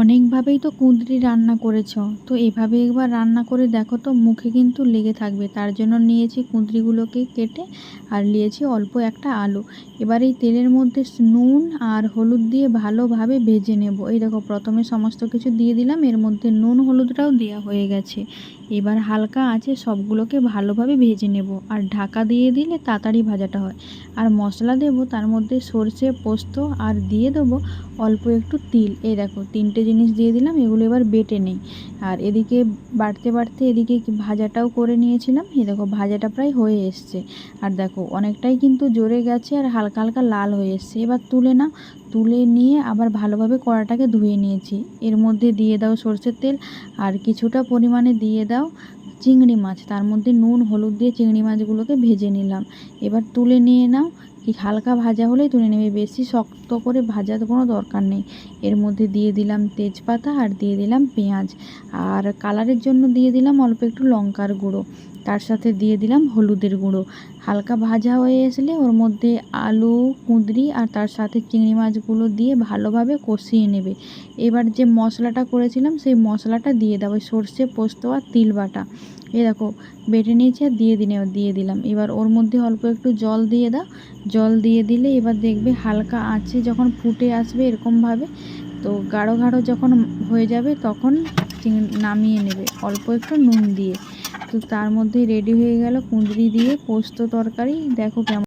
অনেকভাবেই তো কুঁদরি রান্না করেছো, তো এভাবে একবার রান্না করে দেখো তো, মুখে কিন্তু লেগে থাকবে। তার জন্য নিয়েছি কুঁদরিগুলোকে কেটে, আর নিয়েছি অল্প একটা আলু। এবার এই তেলের মধ্যে নুন আর হলুদ দিয়ে ভালোভাবে ভেজে নেব। এই দেখো, প্রথমে সমস্ত কিছু দিয়ে দিলাম, এর মধ্যে নুন হলুদটাও দেওয়া হয়ে গেছে। এবার হালকা আঁচে সবগুলোকে ভালোভাবে ভেজে নেব, আর ঢাকা দিয়ে দিলে তাড়াতাড়ি ভাজাটা হয়। আর মশলা দেব, তার মধ্যে সর্ষে, পোস্ত, আর দিয়ে দেবো অল্প একটু তিল। এই দেখো, তিনটে জিনিস দিয়ে দিলাম, এগুলো এবার বেটে নেই। আর এদিকে বাটতে বাটতে এদিকে ভাজাটাও করে নিয়েছিলাম। এই দেখো, ভাজাটা প্রায় হয়ে এসছে। আর দেখো, অনেকটাই কিন্তু জোরে গেছে আর হালকা হালকা লাল হয়ে এসছে। এবার তুলে নাও। তুলে নিয়ে আবার ভালোভাবে কড়াটাকে ধুয়ে নিয়েছি। এর মধ্যে দিয়ে দাও সর্ষের তেল, আর কিছুটা পরিমাণে দিয়ে দাও চিংড়ি মাছ। তার মধ্যে নুন হলুদ দিয়ে চিংড়ি মাছগুলোকে ভেজে নিলাম। এবার তুলে নিয়ে নাও। কি হালকা ভাজা হলেই তুলে নেবে, বেশি শক্ত করে ভাজার কোনো দরকার নেই। এর মধ্যে দিয়ে দিলাম তেজপাতা, আর দিয়ে দিলাম পেঁয়াজ, আর কালারের জন্য দিয়ে দিলাম অল্প একটু লঙ্কার গুঁড়ো, তার সাথে দিয়ে দিলাম হলুদের গুঁড়ো। হালকা ভাজা হয়ে আসলে ওর মধ্যে আলু, কুঁদরি আর তার সাথে চিংড়ি মাছগুলো দিয়ে ভালোভাবে কষিয়ে নেবে। এবার যে মশলাটা করেছিলাম সেই মশলাটা দিয়ে দাও, ওই সর্ষে, পোস্ত আর তিল বাটা। এই দেখো, বেটে নিয়েছি আর দিয়ে দিলাম। এবার ওর মধ্যে অল্প একটু জল দিয়ে দাও। জল দিয়ে দিলে এবার দেখবে হালকা আঁচে যখন ফুটে আসবে এরকমভাবে, তো গাঢ় গাঢ় যখন হয়ে যাবে তখন নামিয়ে নেবে অল্প একটু নুন দিয়ে। তো তার মধ্যে রেডি হয়ে গেল কুঁদরি দিয়ে পোস্ত তরকারি। দেখো কেমন